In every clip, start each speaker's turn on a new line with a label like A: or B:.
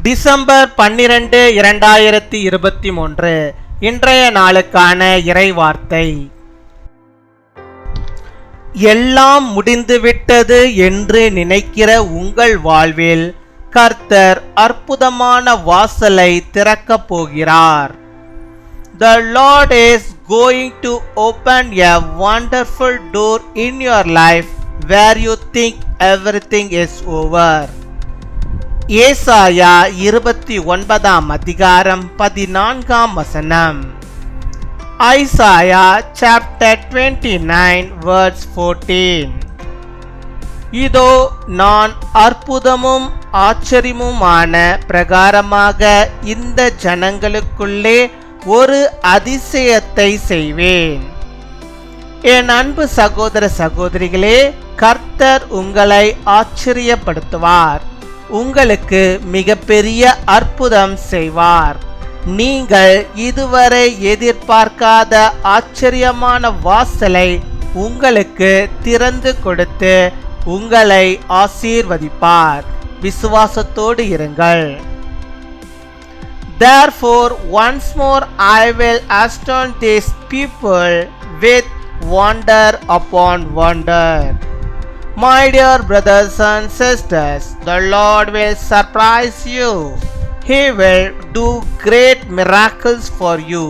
A: December 12, 2023 இன்றைய நாளுக்கான இறைவார்த்தை. எல்லாம் முடிந்துவிட்டது என்று நினைக்கிற உங்கள் வாழ்வில் கர்த்தர் அற்புதமான வாசலை திறக்கப் போகிறார். The Lord is going to open a wonderful door in your life where you think everything is over. ஏசாயா 29 அதிகாரம் 14 வசனம். Isaiah chapter 29 verse 14. இதோ நான் அற்புதமும் ஆச்சரியமுமான பிரகாரமாக இந்த ஜனங்களுக்குள்ளே ஒரு அதிசயத்தை செய்வேன். என் அன்பு சகோதர சகோதரிகளே, கர்த்தர் உங்களை ஆச்சரியப்படுத்துவார். உங்களுக்கு மிகப்பெரிய அற்புதம் செய்வார். நீங்கள் இதுவரை எதிர்பார்க்காத ஆச்சரியமான வாசலை உங்களுக்கு திறந்து கொடுத்து உங்களை ஆசீர்வதிப்பார். விசுவாசத்தோடு இருங்கள். Therefore once more I will astonish these people with wonder upon wonder. My dear brothers and sisters, the Lord will surprise you. He will do great miracles for you.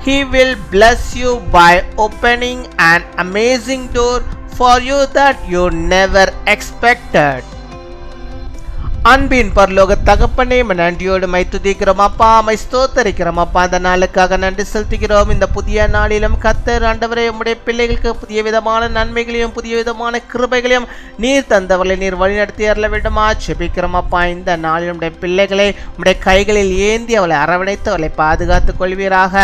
A: He will bless you by opening an amazing door for you that you never expected. அன்பின் பரலோக தகப்பனே, நன்றியோடு my துதிக்கிறோம் அப்பா, my ஸ்தோத்தரிக்கிறோம் அப்பா. அந்த நாளுக்காக நன்றி செலுத்துகிறோம். இந்த புதிய நாளிலும் கர்த்தர் ஆண்டவரே உம்முடைய பிள்ளைகளுக்கு புதிய விதமான நன்மைகளையும் புதிய விதமான கிருபைகளையும் நீர் தந்தவர்களை நீர் வழிநடத்தி அருள வேண்டுமா ஜெபிக்கிறோம் அப்பா. இந்த நாளில் உடைய பிள்ளைகளை உடைய கைகளில் ஏந்தி அவளை அரவணைத்து அவளை பாதுகாத்துக் கொள்வீராக.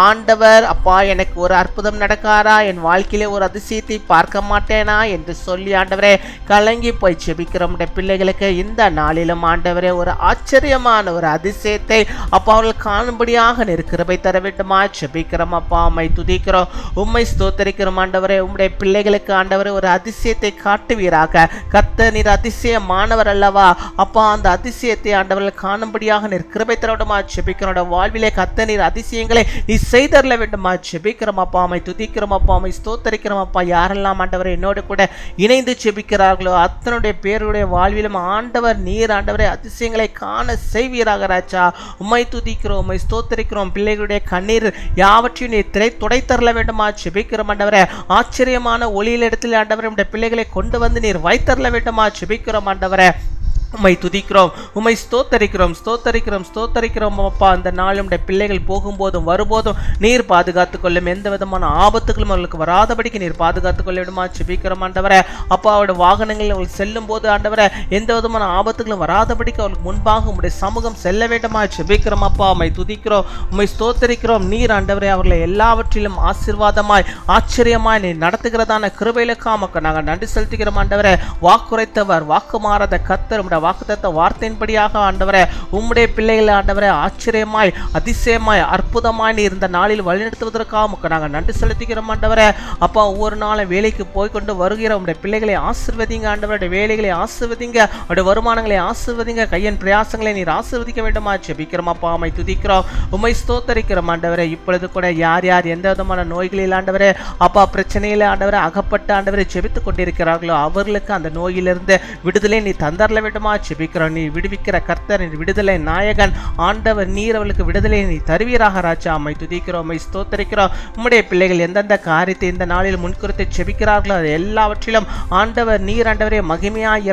A: ஆண்டவர் அப்பா, எனக்கு ஒரு அற்புதம் நடக்காரா, என் வாழ்க்கையிலே ஒரு அதிசயத்தை பார்க்க மாட்டேனா என்று சொல்லி ஆண்டவரே கலங்கி போய் ஜெபிக்கிறோம். உடைய பிள்ளைகளுக்கு இந்த நாளிலும் ஆண்டவரே ஒரு ஆச்சரியமான ஒரு அதிசயத்தை அப்பா அவர்கள் காணும்படியாக நீர் கிருபை தர வேண்டுமா ஜெபிக்கிறோம் அப்பா. உம்மை துதிக்கிறோம், உம்மை ஸ்தோத்தரிக்கிறோம் ஆண்டவரே. உம்முடைய பிள்ளைகளுக்கு ஆண்டவரே ஒரு அதிசயத்தை காட்டுவீராக. கர்த்தர் நீர் அதிசயமானவர் அல்லவா அப்பா. அந்த அதிசயத்தை ஆண்டவர்கள் காணும்படியாக நீர் கிருபை தர வேண்டுமா ஜெபிக்கிறோம். வாழ்விலே கர்த்தர் நீர் அதிசயங்களை நீ செய்தரல வேண்டுமா ஜெபிக்கிறோம் அப்பா. உம்மை துதிக்கிறோம் அப்பா, உம்மை ஸ்தோத்தரிக்கிறோம் அப்பா. யாரெல்லாம் ஆண்டவரே என்னோடு கூட இணைந்து ஜெபிக்கிறார்களோ அத்தனுடைய பேருடைய வாழ்விலும் ஆண்டவர் நீர் ஆண்டவரே அதிசயங்களை காண செய்வீராக ராஜா. உம்மை துதிக்கிறோம், உம்மை ஸ்தோத்தரிக்கிறோம். பிள்ளைகளுடைய கண்ணீர் யாவற்றையும் நீர் துடைத்தரல வேண்டுமா ஜெபிக்கிறோம் ஆண்டவரே. ஆச்சரியமான ஒளியில் இடத்தில் ஆண்டவரே உடைய பிள்ளைகளை கொண்டு வந்து நீர் வைத்தரல வேண்டுமா ஜெபிக்கிறோம் ஆண்டவரே. உம்மை துதிக்கிறோம், உம்மை ஸ்தோத்தரிக்கிறோம் ஸ்தோத்தரிக்கிறோம் அப்பா. அந்த நாள் உடைய பிள்ளைகள் போகும்போதும் வரும்போதும் நீர் பாதுகாத்துக் கொள்ளும். எந்த விதமான ஆபத்துகளும் அவர்களுக்கு வராதபடிக்கு நீர் பாதுகாத்துக் கொள்ள வேண்டுமா ஜெபிக்கிறோம் ஆண்டவரே. அப்பா அவருடைய வாகனங்களில் அவர்கள் செல்லும் போது ஆண்டவரே எந்த விதமான ஆபத்துகளும் வராதபடிக்கு அவர்களுக்கு முன்பாக உம்முடைய சமூகம் செல்ல வேண்டுமா ஜெபிக்கிறோம் அப்பா. உம்மை துதிக்கிறோம், உம்மை ஸ்தோத்தரிக்கிறோம். நீர் ஆண்டவரே அவர்களை எல்லாவற்றிலும் ஆசீர்வாதமாய் ஆச்சரியமாய் நீர் நடத்துகிறதான கிருபையிலுக்காக நாங்கள் நன்றி செலுத்துகிறோம் ஆண்டவரே. வாக்குரைத்தவர் வாக்கு மாறாத கர்த்தர் வாக்குத்தத்த வார்த்தையின்படியாக ஆண்டவரே உம்முடைய பிள்ளைகளை ஆண்டவரே ஆச்சரியமாய் அதிசயமாய் அற்புதமாய் நீர் இந்த நாளில் வழிநடத்துவதற்காக நாங்கள் நன்றி செலுத்துகிறோம் ஆண்டவரே. அப்பா ஒவ்வொரு நாளும் வேலைக்கு போய்கொண்டு வருகிற உம்முடைய பிள்ளைகளை ஆசீர்வதிங்க ஆண்டவருடைய வேலைகளை ஆசீர்வதிங்க, அவருடைய வருமானங்களை ஆசீர்வதிங்க, கையின் பிரயாசங்களை நீர் ஆசீர்வதிக்க வேண்டுமா ஜெபிக்கிறோம் அப்பா. உம்மை துதிக்கிறோம், உம்மை ஸ்தோத்தரிக்கிறோம் ஆண்டவரே. இப்பொழுது கூட யார் யார் எந்த விதமான நோய்களில் ஆண்டவரே அப்பா பிரச்சனையில் ஆண்டவரே அகப்பட்ட ஆண்டவரை ஜெபித்துக் கொண்டிருக்கிறார்களோ அவர்களுக்கு அந்த நோயிலிருந்து விடுதலை நீ தந்தரல வேண்டுமா ஜெபிக்கிறோம். நீ விடுவிக்கிற கர்த்தர், நீ விடுதலை நாயகன் ஆண்டவர். நீர் அவளுக்கு விடுதலை நீ தருவீராக ராஜா. உம்மை துதிக்கிறோம், உம்மை ஸ்தோத்தரிக்கிறோம். உம்முடைய பிள்ளைகள் எந்தெந்த காரியத்தை இந்த நாளில் முன்குறித்து ஜெபிக்கிறார்களோ அது எல்லாவற்றிலும் ஆண்டவர் நீர் ஆண்டவரே மகிமையாய்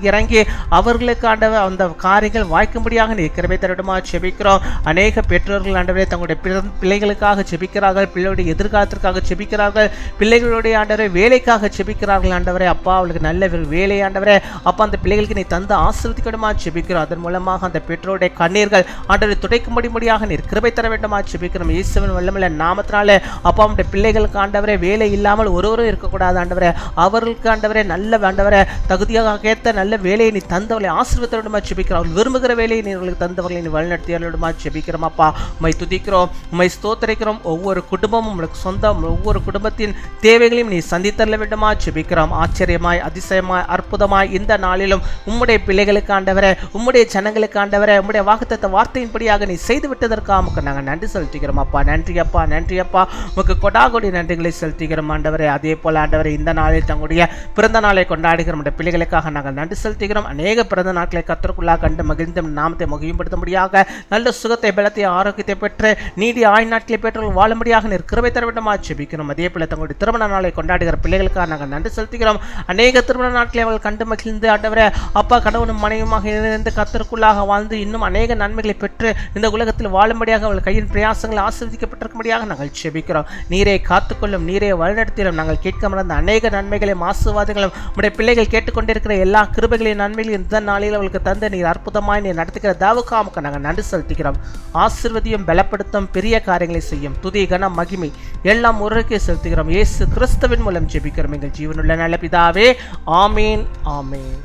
A: இறங்கி அவர்களுக்கு ஆண்டவர் அந்த காரியங்கள் வாய்க்கும்படியாக நீர் கிருபை தரடுமா ஜெபிக்கிறோம். அநேக பெற்றோர்கள் ஆண்டவரே தங்களுடைய பிள்ளைகளுக்காக ஜெபிக்கிறார்கள், பிள்ளைகளுடைய எதிர்காலத்திற்காக ஜெபிக்கிறார்கள், பிள்ளைகளுடைய ஆண்டவரே வேலைக்காக ஜெபிக்கிறார்கள் ஆண்டவரே. அப்பா அவளுக்கு நல்ல வேலை ஆண்டவரே அப்பா அந்த பிள்ளைகளுக்கு நீ தந்த ஆசீர்வதிக்கணுமா ஜெபிக்கிறோம். அதன் மூலமாக அந்த பெற்றோருடைய கண்ணீர்கள் ஆண்டவரை துடைக்கும்படியாக நீர் கிருபை தர வேண்டுமா ஜெபிக்கிறோம். இயேசுவின் வல்லமையுள்ள நாமத்தினாலே அப்பா உம்முடைய பிள்ளைகளுக்கு ஆண்டவரே வேலை இல்லாமல் ஒருவரும் இருக்கக்கூடாது ஆண்டவரே. அவர்களுக்கு ஆண்டவரே நல்ல ஆண்டவரே தகுதியாக ஏற்ற நல்ல வேலையை நீ தந்தவர்களை ஆசீர்வதிக்க வேண்டுமா ஜெபிக்கிறோம். அவர்கள் விரும்புகிற வேலையை நீர்களுக்கு தந்தவர்களை நீ வழிநடத்தி வேண்டுமா ஜெபிக்கிறோம் அப்பா. உம்மை துதிக்கிறோம், உம்மை ஸ்தோத்தரிக்கிறோம். ஒவ்வொரு குடும்பமும் உங்களுக்கு சொந்தம், ஒவ்வொரு குடும்பத்தின் தேவைகளையும் நீ சந்தித்தரல வேண்டுமா ஜெபிக்கிறோம். ஆச்சரியமாய் அதிசயமாய் அற்புதமாய் இந்த நாளிலும் உம்முடைய பிள்ளைகளுக்கு ஆண்டவரே, உம்முடைய ஜனங்களுக்கு ஆண்டவரே, உம்முடைய வாக்குத்தத்த வார்த்தையின்படியாக நீ செய்து விட்டதற்காக நாங்கள் நன்றி செலுத்துகிறோம் அப்பா. நன்றி அப்பா, நன்றி அப்பா. உமக்கு கொடாகொடி நன்றிகளை செலுத்துகிறோம் ஆண்டவரே. அதே போல ஆண்டவரே, இந்த நாளில் தங்களுடைய பிறந்த நாளை கொண்டாடுகிற நம்முடைய பிள்ளைகளுக்காக நாங்கள் நன்றி செலுத்துகிறோம். அநேக பிறந்த நாட்களை கர்த்தருக்குள்ளாக கண்டு மகிழ்ந்த நாமத்தை மகிமைப்படுத்தும்படியாக நல்ல சுகத்தை, பலத்தை, ஆரோக்கியத்தை பெற்று நீடி ஆயுள் நாட்களை பெற்றவர்கள் வாழும்படியாக நீர் கிருபை தர வேண்டுமா ஜெபிக்கிறோம். அதே போல தங்களுடைய திருமண நாளை கொண்டாடுகிற பிள்ளைகளுக்காக நாங்கள் நன்றி செலுத்துகிறோம். அநேக திருமண நாட்களை அவர்கள் கண்டு மகிழ்ந்து ஆண்டவரே அப்பா, கணவனும் மனைவியுமாக இணைந்து கர்த்தருக்குள்ளாக வாழ்ந்து இன்னும் அநேக நன்மைகளை பெற்று இந்த உலகத்தில் வாழும்படியாக அவர்கள் கையின் பிரயாசங்கள் ஆசீர்வதிக்கப்பட்டிருக்கும்படியாக நாங்கள் ஜெபிக்கிறோம். நீரே காத்துக்கொள்ளும், நீரே வழிநடத்திலும். நாங்கள் கேட்க மறந்த அநேக நன்மைகளையும் ஆசீர்வாதங்களும் உடைய பிள்ளைகள் கேட்டுக்கொண்டிருக்கிற எல்லா கிருபைகளையும் நன்மைகளையும் இந்த நாளில் அவர்களுக்கு தந்து நீர் அற்புதமாய் நீர் நடத்துகிற தாவுக்காமுக்கு நாங்கள் நன்றி செலுத்துகிறோம். ஆசீர்வதியும், பலப்படுத்தும், பெரிய காரியங்களை செய்யும். துதி, கனம், மகிமை எல்லாம் ஒருவருக்கே செலுத்துகிறோம். இயேசு கிறிஸ்துவின் மூலம் ஜெபிக்கிறோம் எங்கள் ஜீவனுள்ள நல்ல பிதாவே. ஆமீன், ஆமீன்.